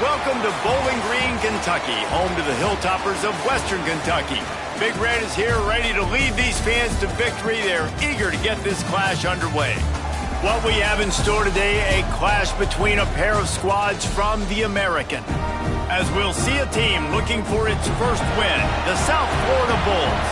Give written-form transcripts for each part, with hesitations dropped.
Welcome to Bowling Green, Kentucky, home to the Hilltoppers of Western Kentucky. Big Red is here ready to lead these fans to victory. They're eager to get this clash underway. What we have in store today, a clash between a pair of squads from the American. As we'll see a team looking for its first win, the South Florida Bulls,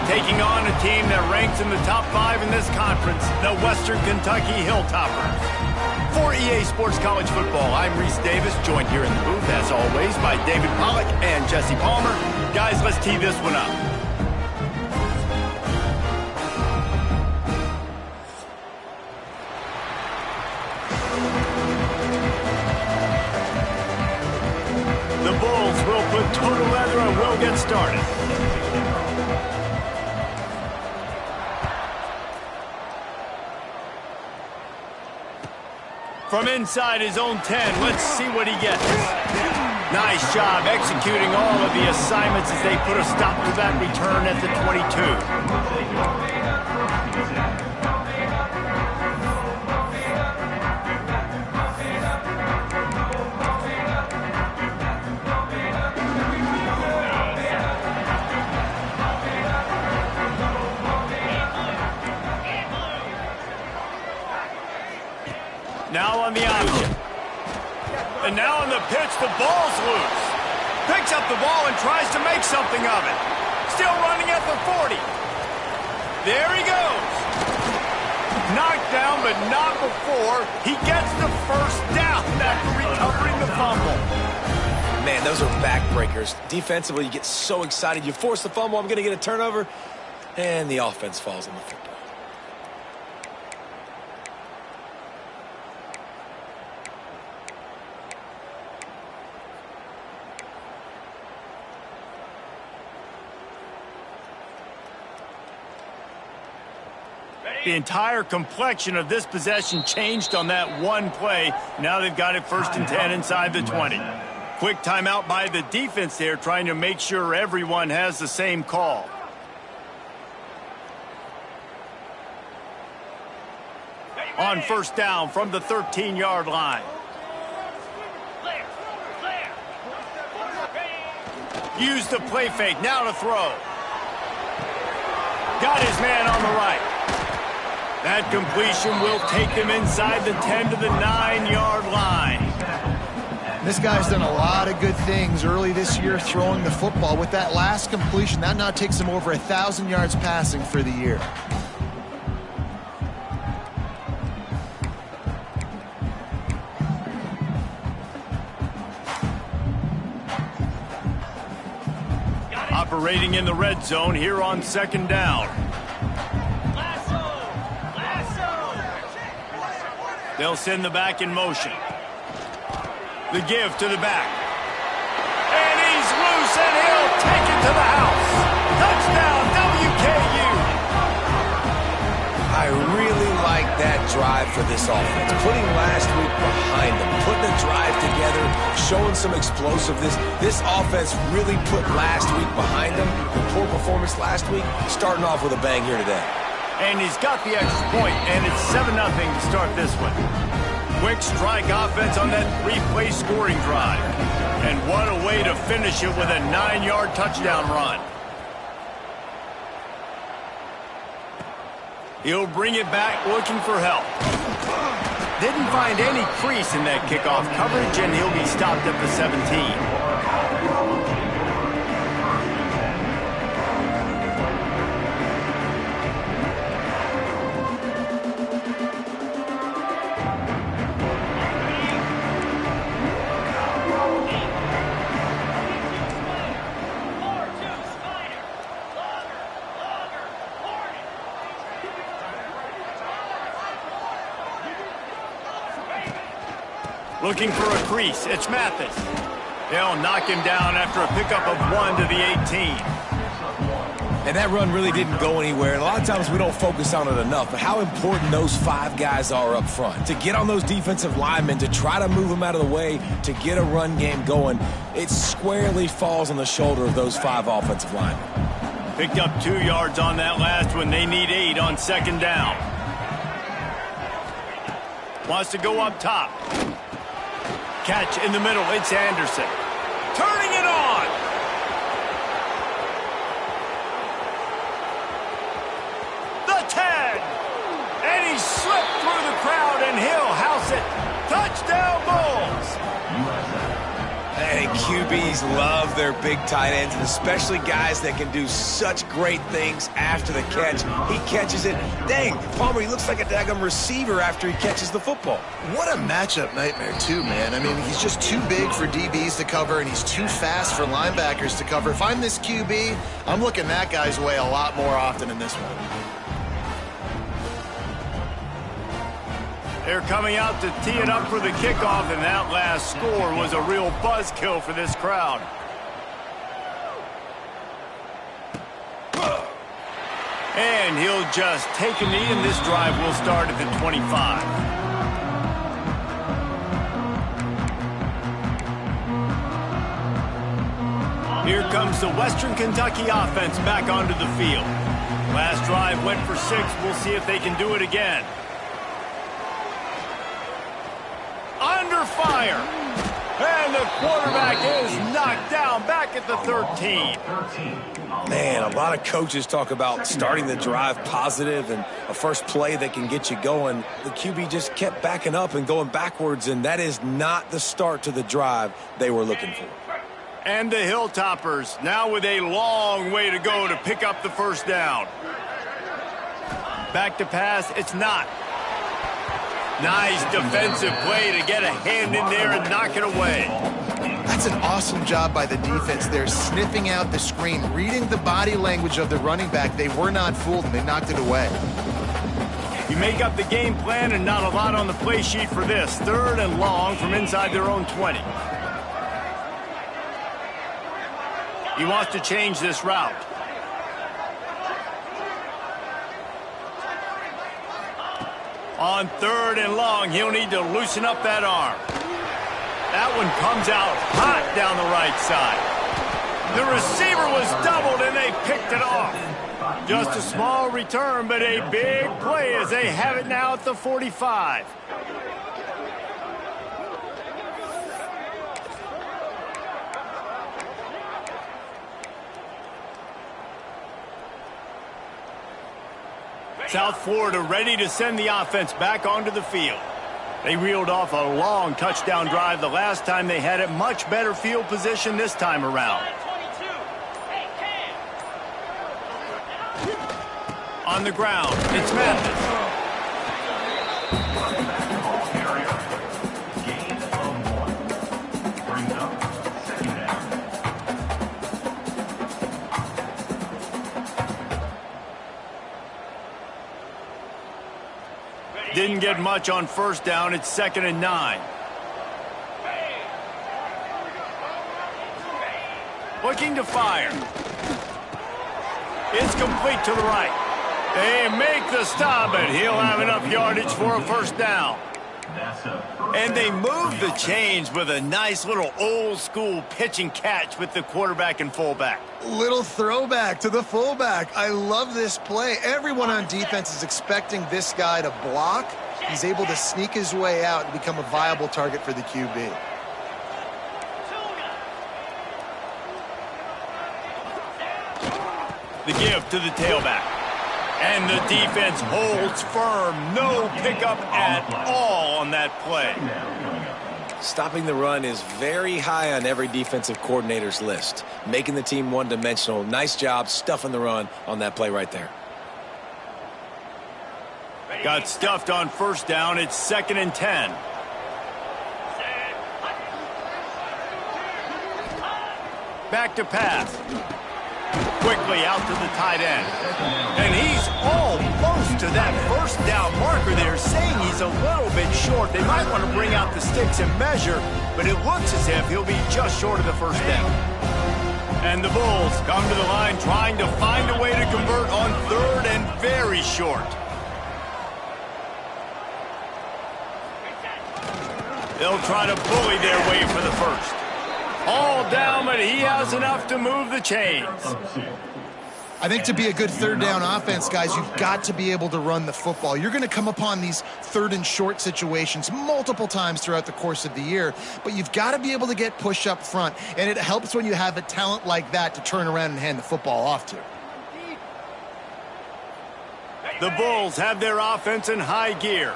taking on a team that ranks in the top 5 in this conference, the Western Kentucky Hilltoppers. For EA Sports College Football, I'm Reese Davis, joined here in the booth, as always, by David Pollack and Jesse Palmer. Guys, let's tee this one up. The Bulls will put total leather and we'll get started. From inside his own 10, let's see what he gets. Nice job executing all of the assignments as they put a stop to that return at the 22. Now on the option. And now on the pitch, the ball's loose. Picks up the ball and tries to make something of it. Still running at the 40. There he goes. Knocked down, but not before he gets the first down after recovering the fumble. Man, those are backbreakers. Defensively, you get so excited. You force the fumble, I'm going to get a turnover, and the offense falls on the football. The entire complexion of this possession changed on that one play. Now they've got it 1st and 10 inside the 20. Quick timeout by the defense there, trying to make sure everyone has the same call. On 1st down from the 13-yard line. Use the play fake, now to throw. Got his man on the right. That completion will take them inside the 10 to the 9-yard line. This guy's done a lot of good things early this year throwing the football. With that last completion, that now takes him over 1,000 yards passing for the year. Operating in the red zone here on 2nd down. They'll send the back in motion. The give to the back. And he's loose, and he'll take it to the house. Touchdown, WKU. I really like that drive for this offense. Putting last week behind them, putting a drive together, showing some explosiveness. This offense really put last week behind them. The poor performance last week, starting off with a bang here today. And he's got the extra point, and it's 7-0 to start this one. Quick strike offense on that 3-play scoring drive. And what a way to finish it with a 9-yard touchdown run. He'll bring it back looking for help. Didn't find any crease in that kickoff coverage, and he'll be stopped at the 17. Looking for a crease. It's Mathis. They'll knock him down after a pickup of 1 to the 18. And that run really didn't go anywhere. And a lot of times we don't focus on it enough, but how important those 5 guys are up front. To get on those defensive linemen, to try to move them out of the way, to get a run game going, it squarely falls on the shoulder of those 5 offensive linemen. Picked up 2 yards on that last one. They need 8 on 2nd down. Wants to go up top. catch in the middle. It's Anderson. Turning it on. The 10. And he slipped through the crowd, and he'll house it. Touchdown, Bulls. Hey, QBs love their big tight ends, and especially guys that can do such great things after the catch. He catches it. Dang, Palmer, he looks like a daggum receiver after he catches the football. What a matchup nightmare, too, man. I mean, he's just too big for DBs to cover, and he's too fast for linebackers to cover. If I'm this QB, I'm looking that guy's way a lot more often in this one. They're coming out to tee it up for the kickoff, and that last score was a real buzzkill for this crowd. And he'll just take a knee, and this drive will start at the 25. Here comes the Western Kentucky offense back onto the field. Last drive went for 6. We'll see if they can do it again. Under fire. And the quarterback is knocked down back at the 13. Man, a lot of coaches talk about starting the drive positive and a first play that can get you going. The QB just kept backing up and going backwards, and that is not the start to the drive they were looking for. And the Hilltoppers now with a long way to go to pick up the first down. Back to pass, it's not. Nice defensive play to get a hand in there and knock it away. That's an awesome job by the defense there, sniffing out the screen, reading the body language of the running back. They were not fooled, and they knocked it away. You make up the game plan, and not a lot on the play sheet for this. 3rd and long from inside their own 20. He wants to change this route. On 3rd and long, he'll need to loosen up that arm. That one comes out hot down the right side. The receiver was doubled, and they picked it off. Just a small return, but a big play as they have it now at the 45. South Florida ready to send the offense back onto the field. They reeled off a long touchdown drive the last time they had it. Much better field position this time around. On the ground, it's Mathis. Didn't get much on first down. It's 2nd and 9. Looking to fire. It's complete to the right. They make the stop, and he'll have enough yardage for a first down. And they move the chains with a nice little old-school pitch and catch with the quarterback and fullback. Little throwback to the fullback. I love this play. Everyone on defense is expecting this guy to block. He's able to sneak his way out and become a viable target for the QB. The give to the tailback. And the defense holds firm. No pickup at all on that play. Stopping the run is very high on every defensive coordinator's list. Making the team one-dimensional. Nice job stuffing the run on that play right there. Got stuffed on first down. It's 2nd and 10. Back to pass. Quickly out to the tight end. And he's almost to that first down marker there, saying he's a little bit short. They might want to bring out the sticks and measure, but it looks as if he'll be just short of the first down. And the Bulls come to the line trying to find a way to convert on 3rd and very short. They'll try to bully their way for the first. All down, but he has enough to move the chains. I think to be a good third down offense, guys, you've got to be able to run the football. You're going to come upon these third and short situations multiple times throughout the course of the year, but you've got to be able to get push up front, and it helps when you have a talent like that to turn around and hand the football off to. The Bulls have their offense in high gear.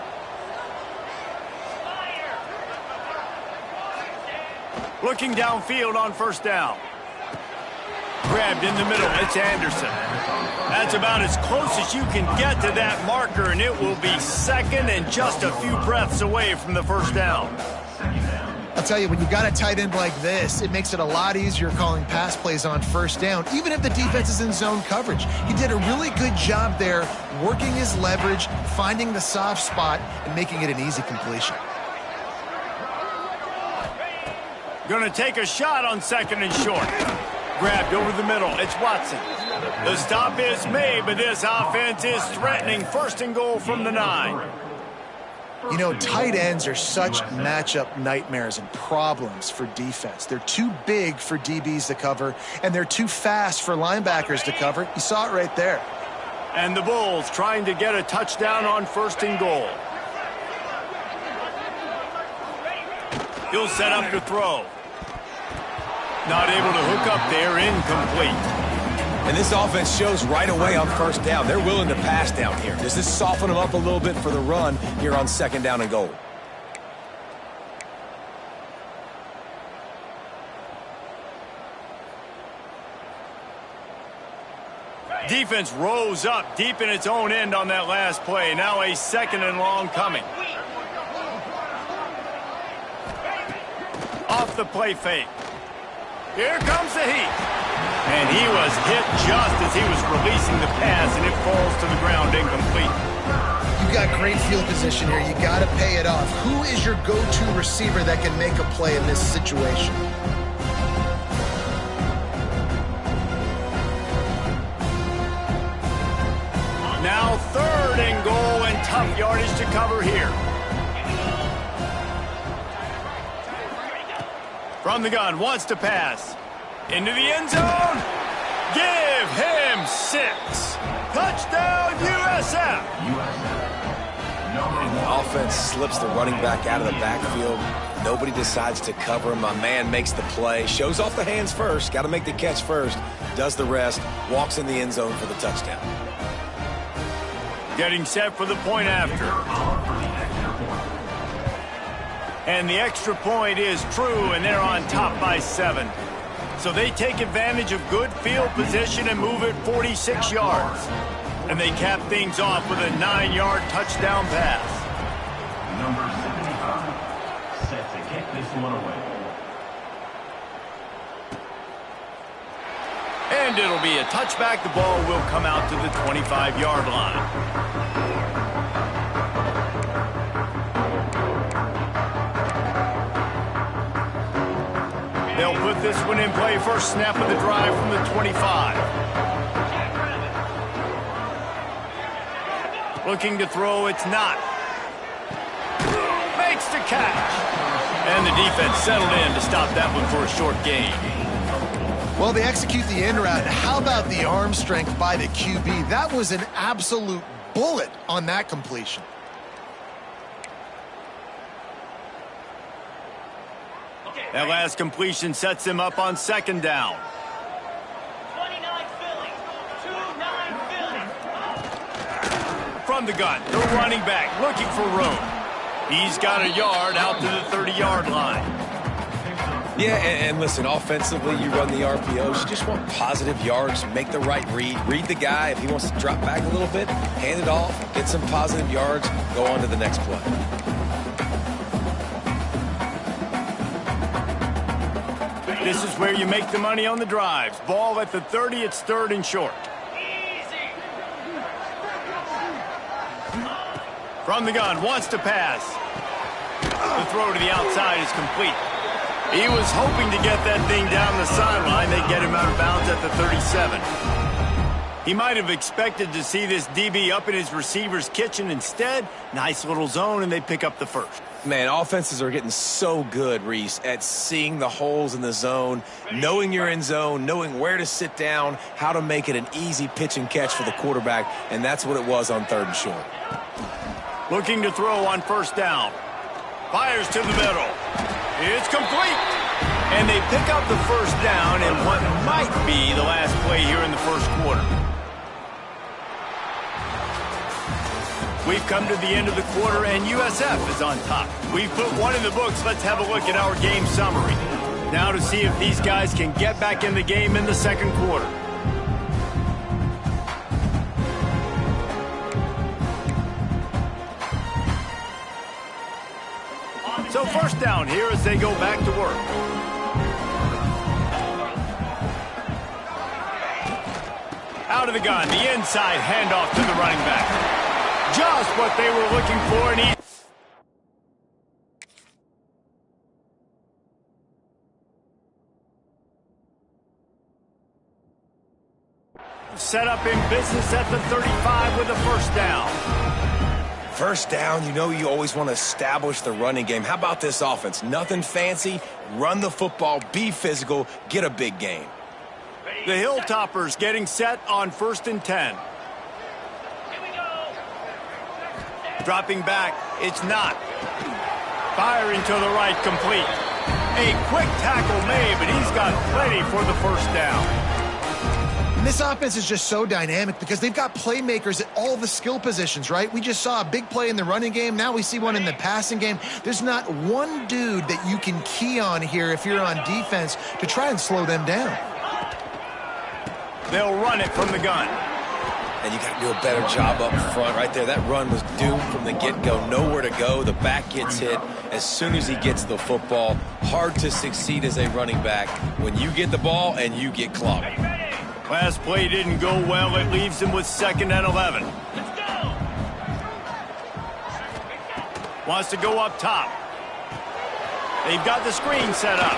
Looking downfield on first down. Grabbed in the middle, it's Anderson. That's about as close as you can get to that marker, and it will be second and just a few breaths away from the first down. I'll tell you, when you've got a tight end like this, it makes it a lot easier calling pass plays on first down, even if the defense is in zone coverage. He did a really good job there, working his leverage, finding the soft spot, and making it an easy completion. Going to take a shot on second and short. Grabbed over the middle. It's Watson. The stop is made, but this offense is threatening first and goal from the 9. You know, tight ends are such matchup nightmares and problems for defense. They're too big for DBs to cover, and they're too fast for linebackers to cover. You saw it right there. And the Bulls trying to get a touchdown on first and goal. He'll set up to throw. Not able to hook up there, incomplete. And this offense shows right away on first down. They're willing to pass down here. Does this soften them up a little bit for the run here on second down and goal? Defense rose up deep in its own end on that last play. Now a second and long coming. Off the play fake. Here comes the heat. And he was hit just as he was releasing the pass, and it falls to the ground incomplete. You got great field position here. You got to pay it off. Who is your go-to receiver that can make a play in this situation? Now third and goal, and tough yardage to cover here. From the gun, wants to pass. Into the end zone. Give him 6. Touchdown, USF. And the offense slips the running back out of the backfield. Nobody decides to cover him. My man makes the play. Shows off the hands first. Got to make the catch first. Does the rest. Walks in the end zone for the touchdown. Getting set for the point after. And the extra point is true, and they're on top by 7. So they take advantage of good field position and move it 46 yards. And they cap things off with a 9-yard touchdown pass. Number 75, set to kick this one away. And it'll be a touchback. The ball will come out to the 25-yard line. They'll put this one in play. First snap of the drive from the 25. Looking to throw, it's not. Makes the catch. And the defense settled in to stop that one for a short gain. Well, they execute the end route. How about the arm strength by the QB? That was an absolute bullet on that completion. That last completion sets him up on second down. 29 Philly, 29 Philly. From the gun, the running back looking for room. He's got a yard out to the 30-yard line. Yeah, and listen, offensively, you run the RPOs. You just want positive yards, make the right read. Read the guy. If he wants to drop back a little bit, hand it off, get some positive yards, go on to the next play. This is where you make the money on the drives. Ball at the 30, it's third and short. From the gun, wants to pass. The throw to the outside is complete. He was hoping to get that thing down the sideline. They get him out of bounds at the 37. He might have expected to see this DB up in his receiver's kitchen. Instead, nice little zone, and they pick up the first. Man, offenses are getting so good, Reese, at seeing the holes in the zone, knowing you're in zone, knowing where to sit down, how to make it an easy pitch and catch for the quarterback, and that's what it was on 3rd and short. Looking to throw on 1st down. Fires to the middle. It's complete. And they pick up the 1st down in what might be the last play here in the 1st quarter. We've come to the end of the quarter, and USF is on top. We've put one in the books. Let's have a look at our game summary. Now to see if these guys can get back in the game in the 2nd quarter. So 1st down here as they go back to work. Out of the gun, the inside handoff to the running back. Just what they were looking for, and he set up in business at the 35 with a 1st down. 1st down, you know you always want to establish the running game. How about this offense? Nothing fancy. Run the football, be physical, get a big gain. The Hilltoppers getting set on 1st and 10. Dropping back, it's not. Firing to the right, complete. A quick tackle made, but he's got plenty for the 1st down. And this offense is just so dynamic because they've got playmakers at all the skill positions, right? We just saw a big play in the running game. Now we see one in the passing game. There's not one dude that you can key on here if you're on defense to try and slow them down. They'll run it from the gun. And you got to do a better job up front right there. That run was doomed from the get-go. Nowhere to go. The back gets hit as soon as he gets the football. Hard to succeed as a running back when you get the ball and you get clogged. Last play didn't go well. It leaves him with 2nd and 11. Wants to go up top. They've got the screen set up.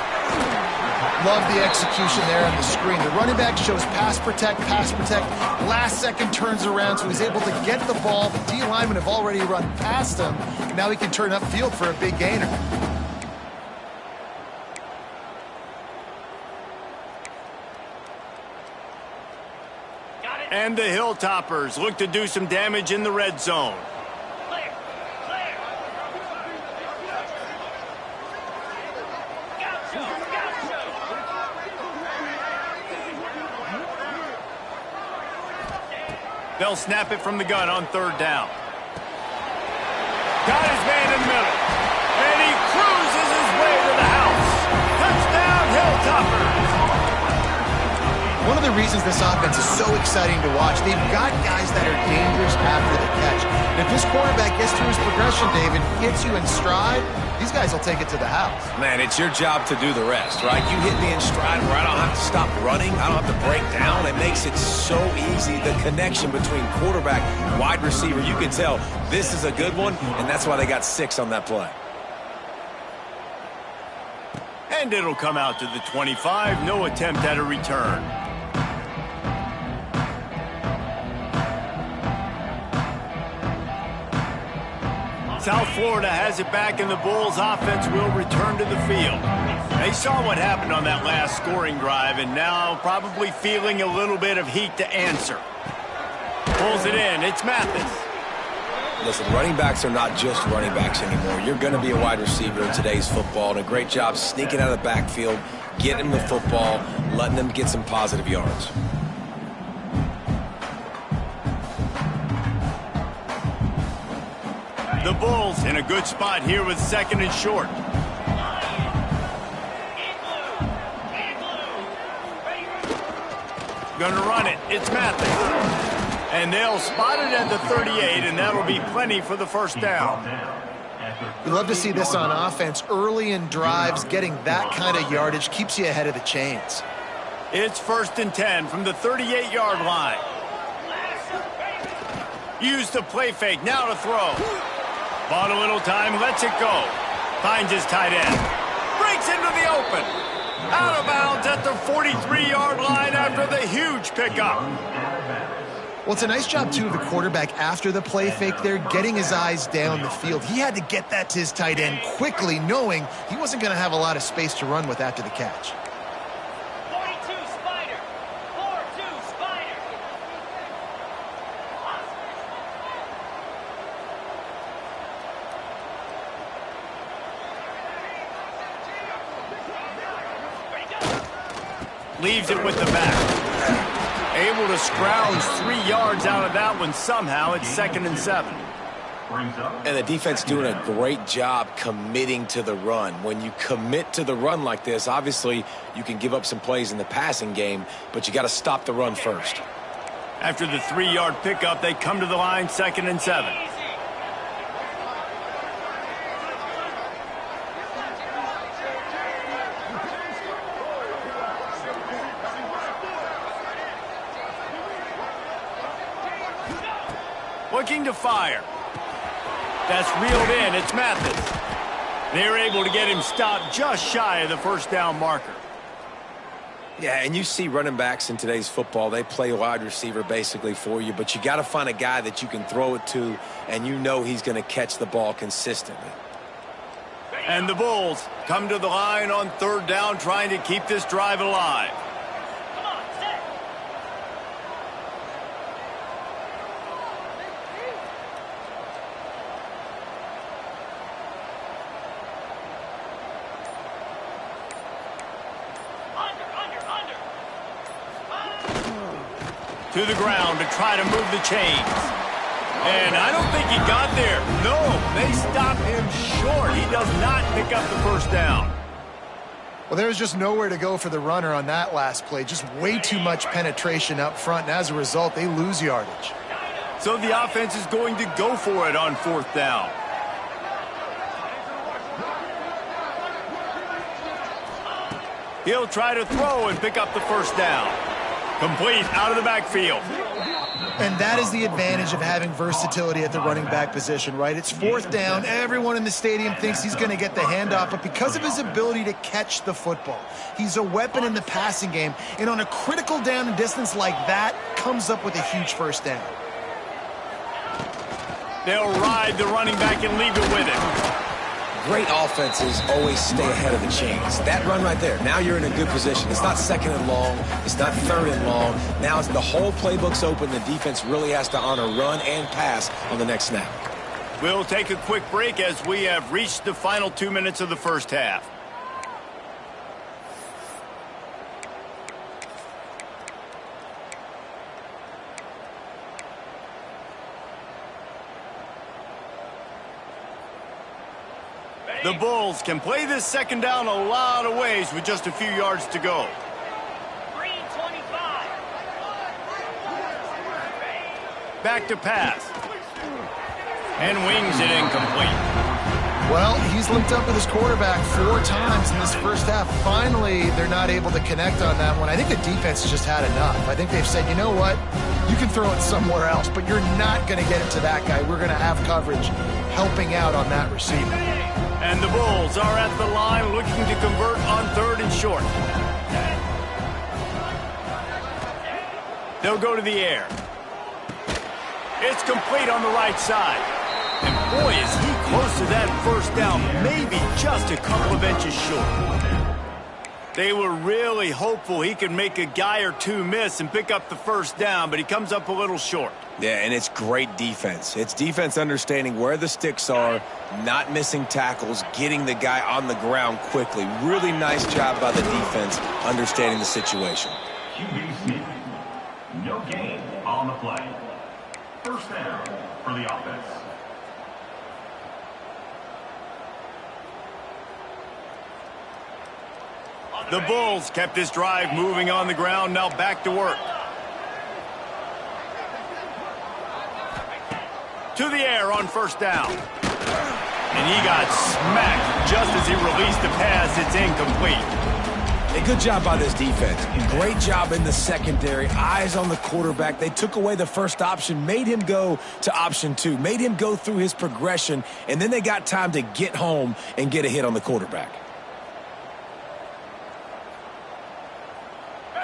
Love the execution there on the screen. The running back shows pass protect, pass protect. Last second turns around, so he's able to get the ball. The D linemen have already run past him. Now he can turn upfield for a big gainer. And the Hilltoppers look to do some damage in the red zone. They'll snap it from the gun on 3rd down. Got his man in the middle. And he cruises his way to the house. Touchdown, Hilltoppers. One of the reasons this offense is so exciting to watch, they've got guys that are dangerous after the catch. And if this quarterback gets through his progression, David, hits you in stride, these guys will take it to the house. Man, it's your job to do the rest, right? You hit me in stride where I don't have to stop running. I don't have to break down. It makes it so easy. The connection between quarterback and wide receiver, you can tell this is a good one, and that's why they got 6 on that play. And it'll come out to the 25. No attempt at a return. South Florida has it back, and the Bulls offense will return to the field. They saw what happened on that last scoring drive, and now probably feeling a little bit of heat to answer. Pulls it in. It's Mathis. Listen, running backs are not just running backs anymore. You're going to be a wide receiver in today's football, and a great job sneaking out of the backfield, getting the football, letting them get some positive yards. The Bulls in a good spot here with 2nd and short. Gonna run it. It's Mathis. And they'll spot it at the 38, and that'll be plenty for the 1st down. We love to see this on offense. Early in drives, getting that kind of yardage keeps you ahead of the chains. It's 1st and 10 from the 38-yard line. Use the play fake. Now to throw. Bought a little time, lets it go. Finds his tight end. Breaks into the open. Out of bounds at the 43-yard line after the huge pickup. Well, it's a nice job, too, of the quarterback after the play fake there, getting his eyes down the field. He had to get that to his tight end quickly, knowing he wasn't going to have a lot of space to run with after the catch. 42 Spider. 4-2 Spider. Leaves it with the back. Able to scrounge 3 yards out of that one somehow. It's 2nd and 7. And the defense doing a great job committing to the run. When you commit to the run like this, obviously you can give up some plays in the passing game, but you got to stop the run first. After the 3-yard pickup, they come to the line, 2nd and 7. Looking to fire. That's reeled in. It's Mathis. They're able to get him stopped just shy of the first down marker. Yeah, and you see running backs in today's football, they play wide receiver basically for you, but you got to find a guy that you can throw it to, and you know he's going to catch the ball consistently. And the Bulls come to the line on 3rd down, trying to keep this drive alive. Come on, set. To the ground to try to move the chains. And I don't think he got there. No, they stopped him short. He does not pick up the first down. Well, there was just nowhere to go for the runner on that last play. Just way too much penetration up front, and as a result, they lose yardage. So the offense is going to go for it on 4th down. He'll try to throw and pick up the first down. Complete out of the backfield. And that is the advantage of having versatility at the running back position, right? It's 4th down. Everyone in the stadium thinks he's going to get the handoff, but because of his ability to catch the football, he's a weapon in the passing game. And on a critical down and distance like that, comes up with a huge first down. They'll ride the running back and leave it with him. Great offenses always stay ahead of the chains. That run right there, now you're in a good position. It's not 2nd and long. It's not 3rd and long. Now the whole playbook's open. The defense really has to honor run and pass on the next snap. We'll take a quick break as we have reached the final 2 minutes of the first half. The Bulls can play this 2nd down a lot of ways with just a few yards to go. Green 25. Back to pass. And wings it incomplete. Well, he's linked up with his quarterback 4 times in this first half. Finally, they're not able to connect on that one. I think the defense has just had enough. I think they've said, you know what? You can throw it somewhere else, but you're not going to get it to that guy. We're going to have coverage helping out on that receiver. And the Bulls are at the line looking to convert on 3rd and short. They'll go to the air. It's complete on the right side. And boy, is he close to that first down, maybe just a couple of inches short. They were really hopeful he could make a guy or two miss and pick up the first down, but he comes up a little short. Yeah, and it's great defense. It's defense understanding where the sticks are, not missing tackles, getting the guy on the ground quickly. Really nice job by the defense understanding the situation. QB sneak. No gain on the play. First down for the offense. The Bulls kept this drive moving on the ground, now back to work. To the air on first down. And he got smacked just as he released the pass. It's incomplete. A good job by this defense. Great job in the secondary. Eyes on the quarterback. They took away the first option, made him go to option 2, made him go through his progression, and then they got time to get home and get a hit on the quarterback.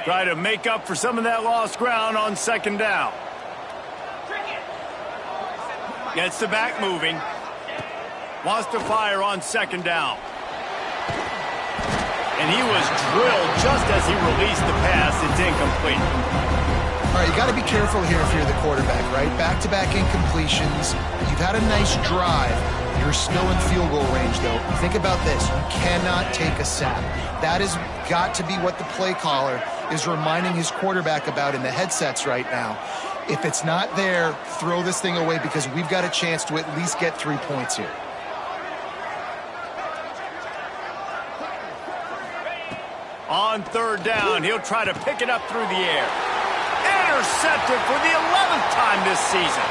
Try to make up for some of that lost ground on 2nd down. Gets the back moving. Wants to fire on second down. And he was drilled just as he released the pass. It's incomplete. All right, you got to be careful here if you're the quarterback, right? Back-to-back incompletions. You've had a nice drive. You're still in field goal range, though. Think about this. You cannot take a sack. That has got to be what the play caller is reminding his quarterback about in the headsets right now. If it's not there, throw this thing away because we've got a chance to at least get 3 points here. On third down, he'll try to pick it up through the air. Intercepted for the 11th time this season.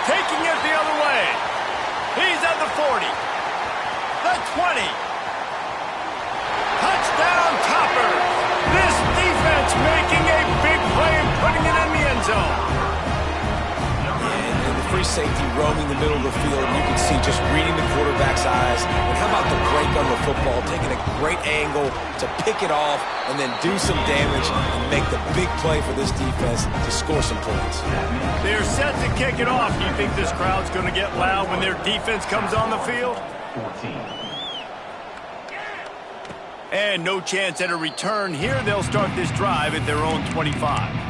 Taking it the other way. He's at the 40. The 20. Touchdown Topper. This defense making a big play and putting it in the end zone. And the free safety roaming the middle of the field, you can see just reading the quarterback's eyes. And how about the break on the football, taking a great angle to pick it off and then do some damage and make the big play for this defense to score some points. They're set to kick it off. Do you think this crowd's going to get loud when their defense comes on the field? 14. And no chance at a return here. They'll start this drive at their own 25.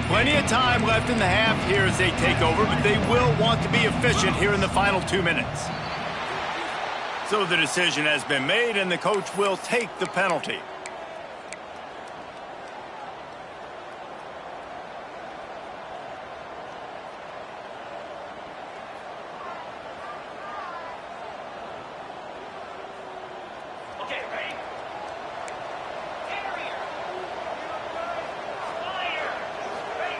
Plenty of time left in the half here as they take over, but they will want to be efficient here in the final 2 minutes. So the decision has been made, and the coach will take the penalty. Okay, ready? Carrier. Fire. Ready.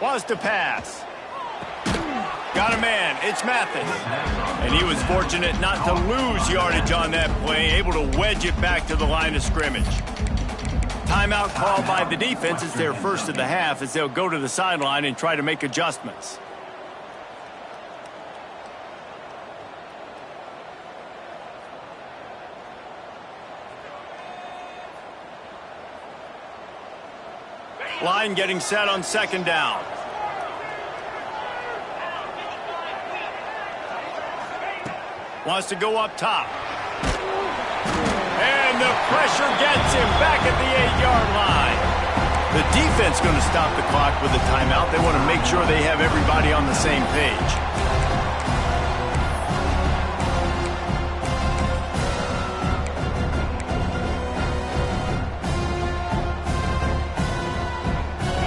Wants to pass. Got a man. It's Mathis. And he was fortunate not to lose yardage on that play, able to wedge it back to the line of scrimmage. Timeout called by the defense. It's their first of the half as they'll go to the sideline and try to make adjustments. Line getting set on second down. Wants to go up top. And the pressure gets him back at the 8-yard line. The defense going to stop the clock with a timeout. They want to make sure they have everybody on the same page.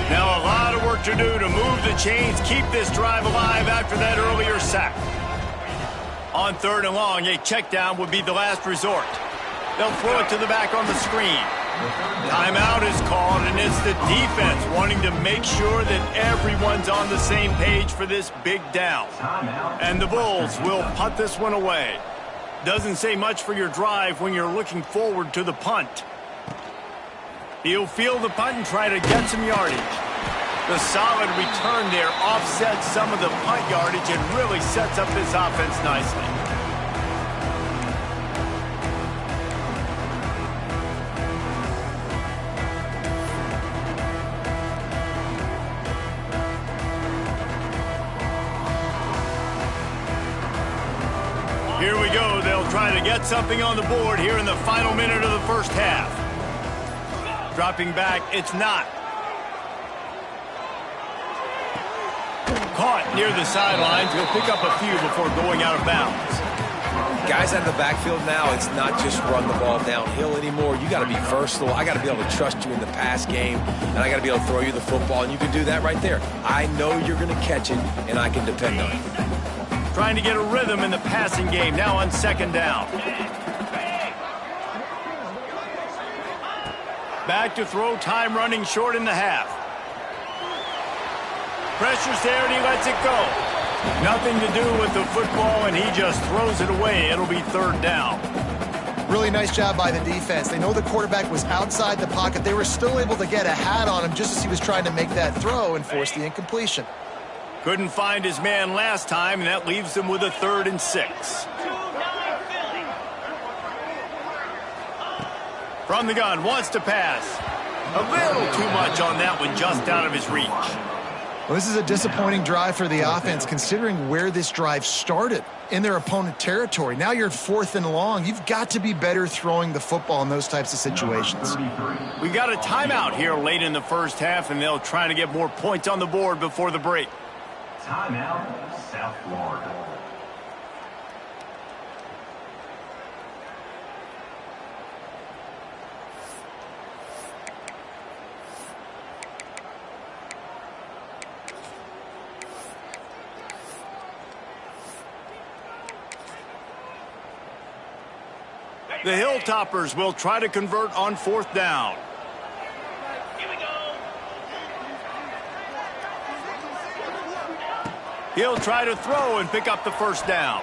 Now a lot of work to do to move the chains, keep this drive alive after that earlier sack. On third and long, a check down would be the last resort. They'll throw it to the back on the screen. Timeout is called, and it's the defense wanting to make sure that everyone's on the same page for this big down. And the Bulls will punt this one away. Doesn't say much for your drive when you're looking forward to the punt. He'll field the punt and try to get some yardage. The solid return there offsets some of the punt yardage and really sets up this offense nicely. Here we go. They'll try to get something on the board here in the final minute of the first half. Dropping back, it's not. Caught near the sidelines. He'll pick up a few before going out of bounds. Guys out of the backfield now, it's not just run the ball downhill anymore. You got to be versatile. I got to be able to trust you in the pass game, and I got to be able to throw you the football, and you can do that right there. I know you're going to catch it, and I can depend on it. Trying to get a rhythm in the passing game now on second down. Back to throw, time running short in the half. Pressure's there and he lets it go. Nothing to do with the football and he just throws it away. It'll be third down. Really nice job by the defense. They know the quarterback was outside the pocket. They were still able to get a hat on him just as he was trying to make that throw and force the incompletion. Couldn't find his man last time, and that leaves him with a 3rd and 6. From the gun, wants to pass. A little too much on that one, just out of his reach. Well, this is a disappointing drive for the offense, considering where this drive started in their opponent territory. Now you're at 4th and long. You've got to be better throwing the football in those types of situations. We got a timeout here late in the first half, and they'll try to get more points on the board before the break. Timeout, South Florida. The Hilltoppers will try to convert on 4th down. Here we go. He'll try to throw and pick up the 1st down.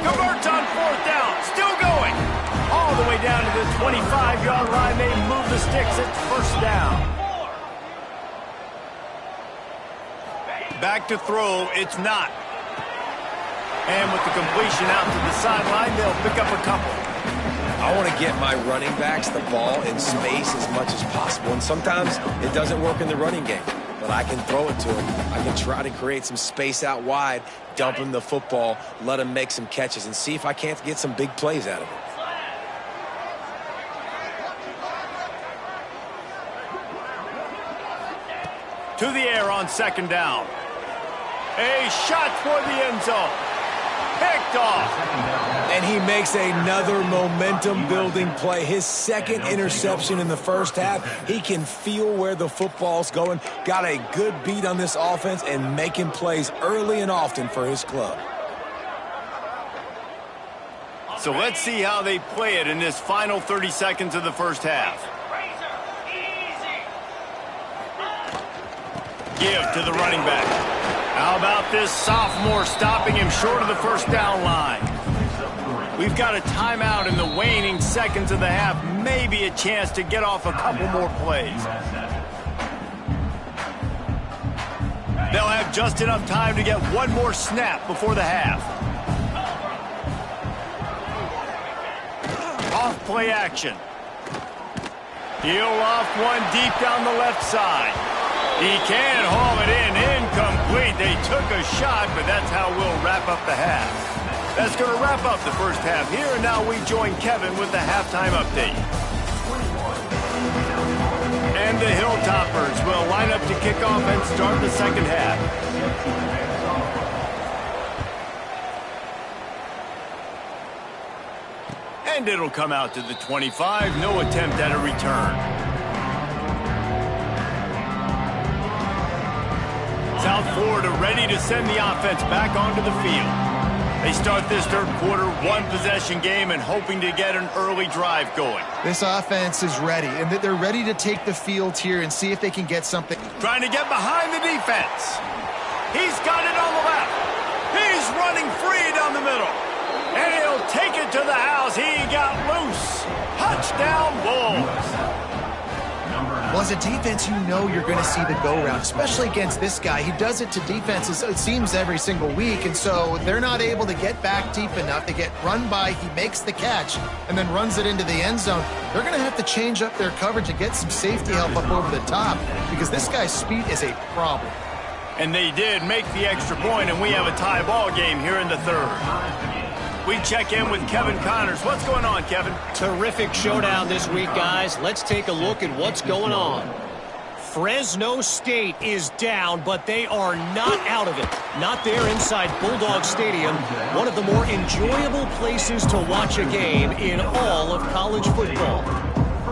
Converts on 4th down. Still going. All the way down to the 25-yard line. They move the sticks at 1st down. Back to throw. It's not. And with the completion out to the sideline, they'll pick up a couple. I want to get my running backs the ball in space as much as possible. And sometimes it doesn't work in the running game. But I can throw it to them. I can try to create some space out wide, dump him the football, let him make some catches, and see if I can't get some big plays out of it. To the air on 2nd down. A shot for the end zone. Picked off. And he makes another momentum-building play. His 2nd interception in the first half. He can feel where the football's going. Got a good beat on this offense and making plays early and often for his club. So let's see how they play it in this final 30 seconds of the first half. Give to the running back. How about this sophomore stopping him short of the 1st down line? We've got a timeout in the waning seconds of the half. Maybe a chance to get off a couple more plays. They'll have just enough time to get one more snap before the half. Off play action. Heel off one deep down the left side. He can haul it in. Incomplete. They took a shot, but that's how we'll wrap up the half. That's going to wrap up the first half here, and now we join Kevin with the halftime update. And the Hilltoppers will line up to kick off and start the second half. And it'll come out to the 25. No attempt at a return. South Florida ready to send the offense back onto the field. They start this 3rd quarter, 1-possession game, and hoping to get an early drive going. This offense is ready, and they're ready to take the field here and see if they can get something. Trying to get behind the defense. He's got it on the left. He's running free down the middle. And he'll take it to the house. He got loose. Touchdown, Bulls. Well, as a defense, you know you're going to see the go-round, especially against this guy. He does it to defenses, it seems, every single week, and so they're not able to get back deep enough. They get run by, he makes the catch, and then runs it into the end zone. They're going to have to change up their coverage and get some safety help up over the top because this guy's speed is a problem. And they did make the extra point, and we have a tie ball game here in the 3rd. We check in with Kevin Connors. What's going on, Kevin? Terrific showdown this week, guys. Let's take a look at what's going on. Fresno State is down, but they are not out of it. Not there inside Bulldog Stadium, one of the more enjoyable places to watch a game in all of college football.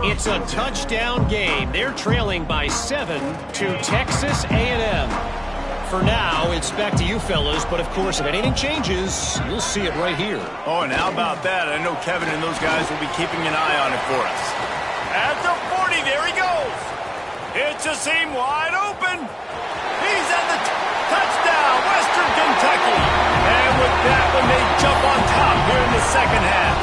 It's a touchdown game. They're trailing by 7 to Texas A&M. For now, it's back to you fellas, but of course, if anything changes, you'll see it right here. Oh, and how about that? I know Kevin and those guys will be keeping an eye on it for us. At the 40, there he goes. It's a seam wide open. He's at the touchdown, Western Kentucky. And with that when they jump on top here in the second half.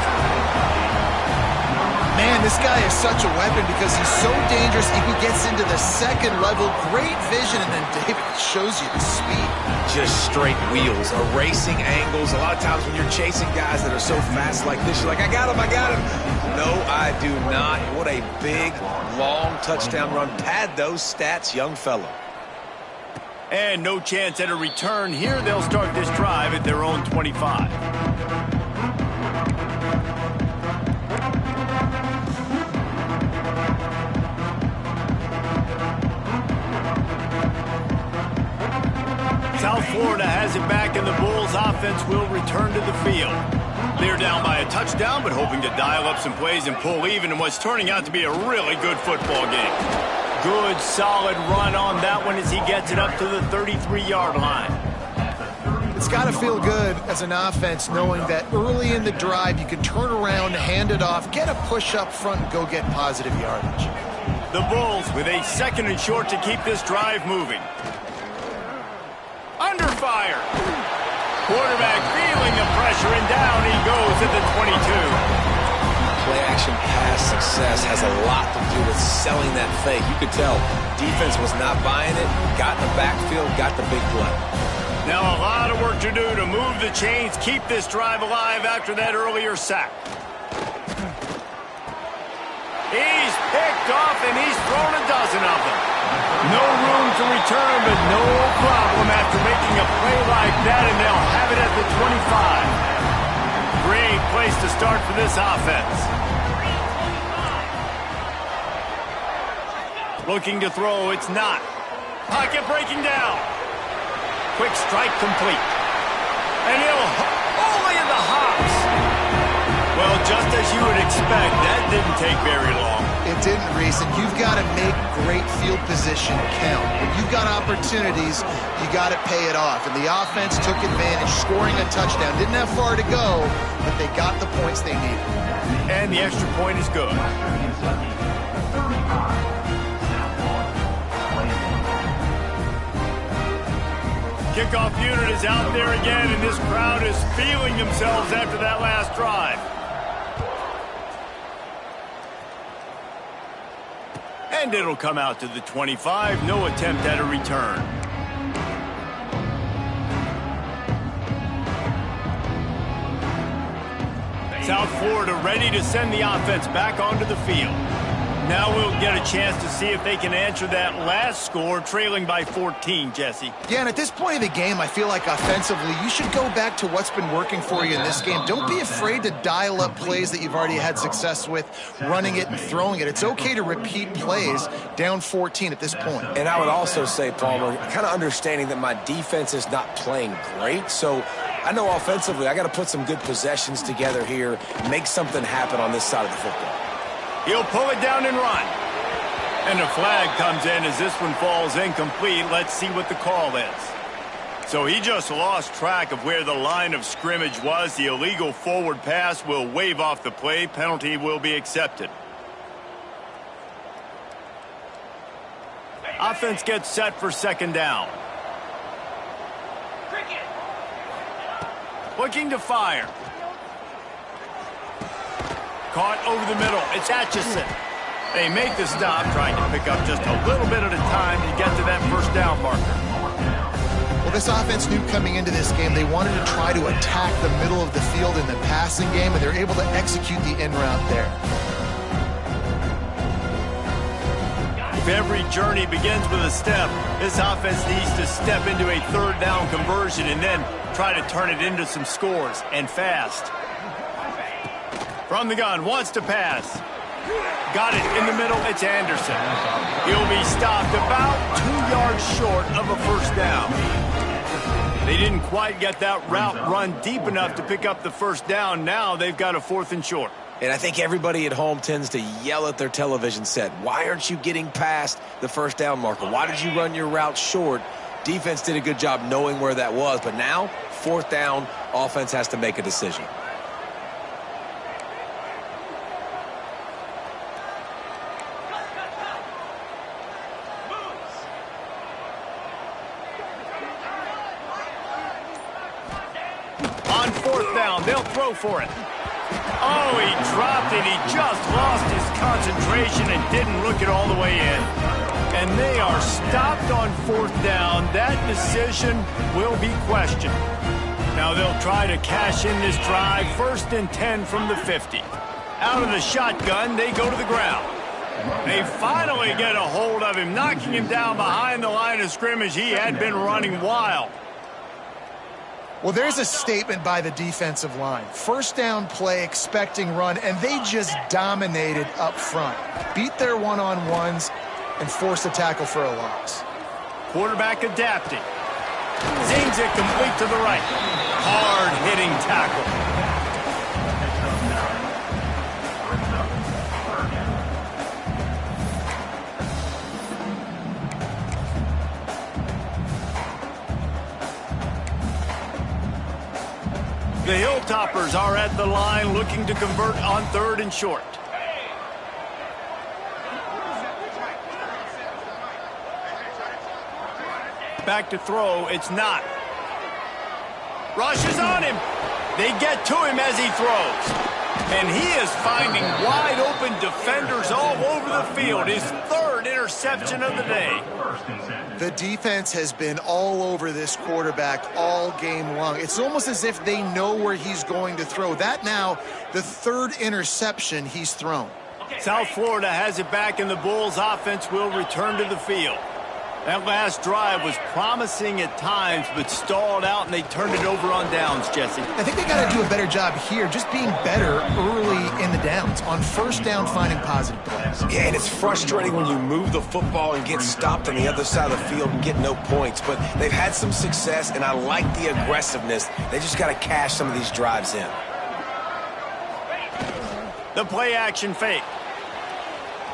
Man, this guy is such a weapon because he's so dangerous. If he gets into the second level, great vision, and then David shows you the speed. Just straight wheels, erasing angles. A lot of times when you're chasing guys that are so fast like this, you're like, I got him, I got him. No, I do not. What a big, long touchdown run. Pad those stats, young fellow. And no chance at a return here. They'll start this drive at their own 25. South Florida has it back, and the Bulls offense will return to the field. They're down by a touchdown, but hoping to dial up some plays and pull even in what's turning out to be a really good football game. Good, solid run on that one as he gets it up to the 33-yard line. It's got to feel good as an offense knowing that early in the drive you can turn around, hand it off, get a push up front, and go get positive yardage. The Bulls with a 2nd and short to keep this drive moving. Under fire. Quarterback feeling the pressure, and down he goes at the 22. Play-action pass success has a lot to do with selling that fake. You could tell defense was not buying it, got in the backfield, got the big play. Now a lot of work to do to move the chains, keep this drive alive after that earlier sack. He's picked off, and he's thrown a dozen of them. No room to return, but no problem after making a play like that, and they'll have it at the 25. Great place to start for this offense. Looking to throw, it's not. Pocket breaking down. Quick strike complete. And he'll only in the hops. Well, just as you would expect, that didn't take very long. It didn't, Reese, and you've got to make great field position count. When you've got opportunities, you got to pay it off. And the offense took advantage, scoring a touchdown. Didn't have far to go, but they got the points they needed. And the extra point is good. Kickoff unit is out there again, and this crowd is feeling themselves after that last drive. And it'll come out to the 25. No attempt at a return. South Florida ready to send the offense back onto the field. Now we'll get a chance to see if they can answer that last score, trailing by 14, Jesse. Yeah, and at this point of the game, I feel like offensively, you should go back to what's been working for you in this game. Don't be afraid to dial up plays that you've already had success with, running it and throwing it. It's okay to repeat plays down 14 at this point. And I would also say, Palmer, kind of understanding that my defense is not playing great, so I know offensively I got to put some good possessions together here, make something happen on this side of the football. He'll pull it down and run. And a flag comes in as this one falls incomplete. Let's see what the call is. So he just lost track of where the line of scrimmage was. The illegal forward pass will wave off the play. Penalty will be accepted. Offense gets set for 2nd down. Looking to fire. Caught over the middle. It's Atchison. They make the stop, trying to pick up just a little bit at a time to get to that 1st down marker. Well, this offense knew coming into this game they wanted to try to attack the middle of the field in the passing game, and they're able to execute the in route there. If every journey begins with a step, this offense needs to step into a 3rd down conversion and then try to turn it into some scores, and fast. From the gun, wants to pass. Got it in the middle, it's Anderson. He'll be stopped about 2 yards short of a 1st down. They didn't quite get that route run deep enough to pick up the 1st down. Now they've got a 4th and short. And I think everybody at home tends to yell at their television set, why aren't you getting past the 1st down marker? Why did you run your route short? Defense did a good job knowing where that was, but now, 4th down, offense has to make a decision. They'll throw for it. Oh, he dropped it. He just lost his concentration and didn't look it all the way in. And they are stopped on 4th down. That decision will be questioned. Now they'll try to cash in this drive. 1st and 10 from the 50. Out of the shotgun, they go to the ground. They finally get a hold of him, knocking him down behind the line of scrimmage. He had been running wild. Well, there's a statement by the defensive line. 1st down play, expecting run, and they just dominated up front. Beat their one-on-ones and forced a tackle for a loss. Quarterback adapting. Zings it complete to the right. Hard-hitting tackle. The Hilltoppers are at the line looking to convert on 3rd and short. Back to throw, it's not. Rush is on him. They get to him as he throws. And he is finding wide open defenders all over the field. His 3rd interception of the day. The defense has been all over this quarterback all game long. It's almost as if they know where he's going to throw. That now, the 3rd interception he's thrown. South Florida has it back, and the Bulls offense will return to the field. That last drive was promising at times, but stalled out, and they turned it over on downs, Jesse. I think they got to do a better job here, just being better early in the downs, on 1st down, finding positive plays. Yeah, and it's frustrating when you move the football and get stopped on the other side of the field and get no points. But they've had some success, and I like the aggressiveness. They just got to cash some of these drives in. The play-action fake.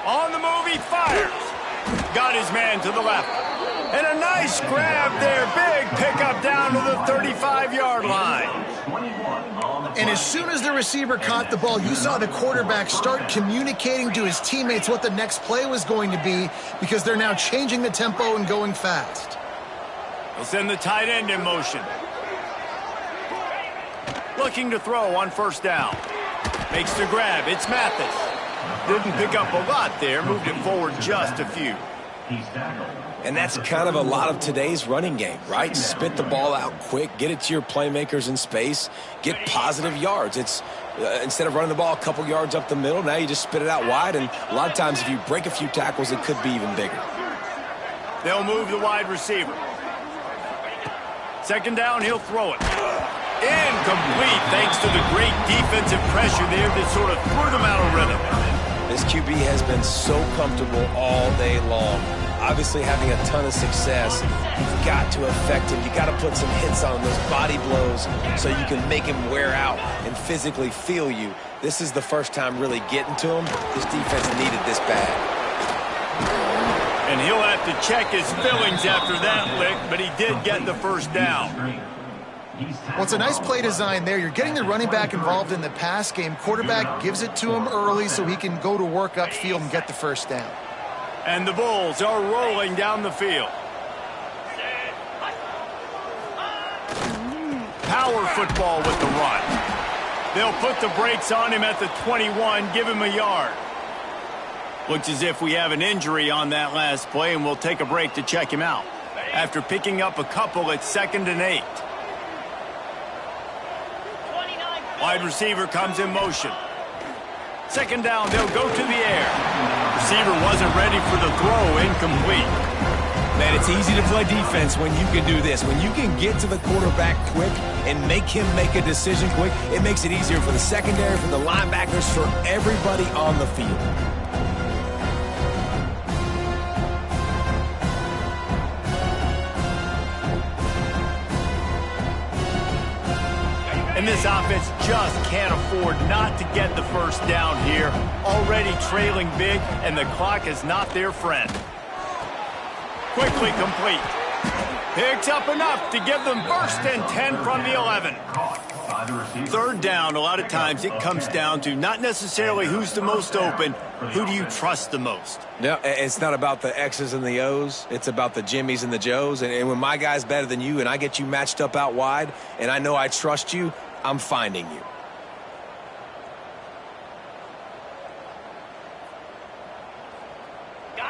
On the move, he fires. Got his man to the left. And a nice grab there. Big pickup down to the 35-yard line. And as soon as the receiver caught the ball, you saw the quarterback start communicating to his teammates what the next play was going to be, because they're now changing the tempo and going fast. They'll send the tight end in motion. Looking to throw on 1st down. Makes the grab. It's Mathis. Didn't pick up a lot there. Moved it forward just a few. And that's kind of a lot of today's running game, right? Spit the ball out quick, get it to your playmakers in space, get positive yards. It's instead of running the ball a couple yards up the middle, now you just spit it out wide, and a lot of times if you break a few tackles, it could be even bigger. They'll move the wide receiver. 2nd down, he'll throw it. Incomplete, thanks to the great defensive pressure there that sort of threw them out of rhythm. This QB has been so comfortable all day long. Obviously having a ton of success. You've got to affect him. You got to put some hits on him, those body blows, so you can make him wear out and physically feel you. This is the first time really getting to him. This defense needed this bad. And he'll have to check his fillings after that lick, but he did get the 1st down. Well, it's a nice play design there. You're getting the running back involved in the pass game. Quarterback gives it to him early so he can go to work upfield and get the 1st down. And the Bulls are rolling down the field. Power football with the run. They'll put the brakes on him at the 21, give him a yard. Looks as if we have an injury on that last play, and we'll take a break to check him out. After picking up a couple at 2nd and 8. Wide receiver comes in motion. 2nd down, they'll go to the air. Receiver wasn't ready for the throw, incomplete. Man, it's easy to play defense when you can do this. When you can get to the quarterback quick and make him make a decision quick, it makes it easier for the secondary, for the linebackers, for everybody on the field. And this offense just can't afford not to get the 1st down here. Already trailing big, and the clock is not their friend. Quickly complete. Picks up enough to give them 1st and 10 from the 11. 3rd down, a lot of times it comes down to not necessarily who's the most open, who do you trust the most? No, it's not about the X's and the O's. It's about the Jimmys and the Joes. And when my guy's better than you and I get you matched up out wide and I know I trust you, I'm finding you.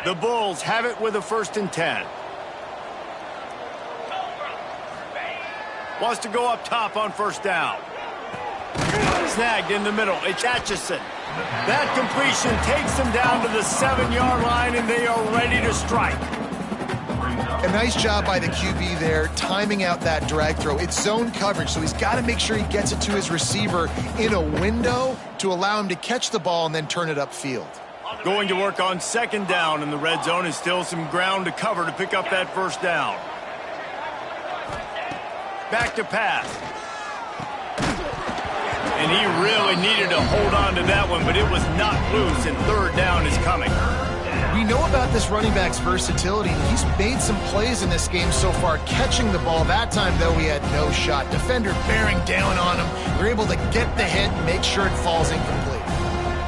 The Bulls have it with a 1st and 10. Wants to go up top on 1st down. Snagged in the middle. It's Atchison. That completion takes them down to the 7-yard line, and they are ready to strike. A nice job by the QB there, timing out that drag throw. It's zone coverage, so he's got to make sure he gets it to his receiver in a window to allow him to catch the ball and then turn it upfield. Going to work on 2nd down in the red zone, and still some ground to cover to pick up that 1st down. Back to pass. And he really needed to hold on to that one, but it was not loose, and 3rd down is coming. We know about this running back's versatility. He's made some plays in this game so far, catching the ball. That time, though, he had no shot. Defender bearing down on him. They're able to get the hit and make sure it falls incomplete.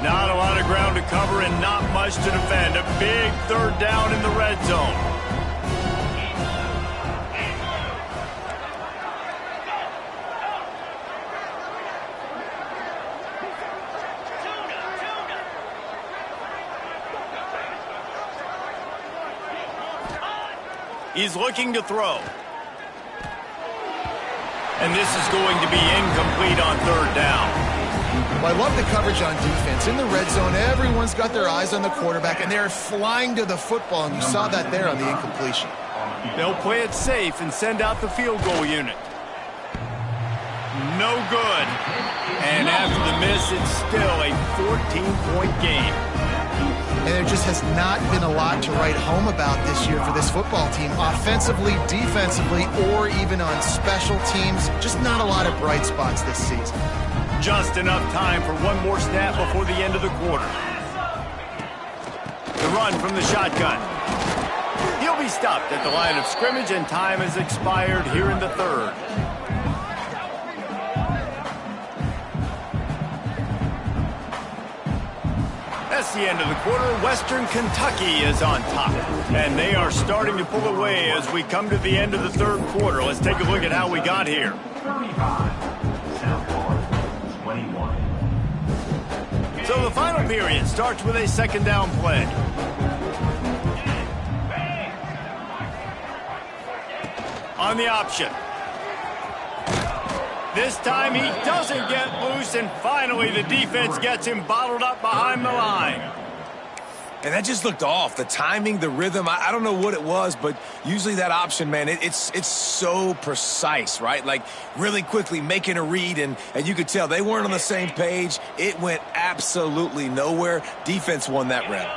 Not a lot of ground to cover and not much to defend. A big 3rd down in the red zone. He's looking to throw. And this is going to be incomplete on 3rd down. Well, I love the coverage on defense. In the red zone, everyone's got their eyes on the quarterback, and they're flying to the football, and you saw that there on the incompletion. They'll play it safe and send out the field goal unit. No good. And after the miss, it's still a 14-point game. And there just has not been a lot to write home about this year for this football team, offensively, defensively, or even on special teams. Just not a lot of bright spots this season. Just enough time for one more snap before the end of the quarter. The run from the shotgun. He'll be stopped at the line of scrimmage, and time has expired here in the 3rd. That's the end of the quarter. Western Kentucky is on top, and they are starting to pull away as we come to the end of the 3rd quarter. Let's take a look at how we got here. 21. So the final period starts with a 2nd down play. On the option. This time he doesn't get loose, and finally the defense gets him bottled up behind the line. And that just looked off. The timing, the rhythm, I don't know what it was, but usually that option, man, it's so precise, right? Like really quickly making a read, and you could tell they weren't on the same page. It went absolutely nowhere. Defense won that rep.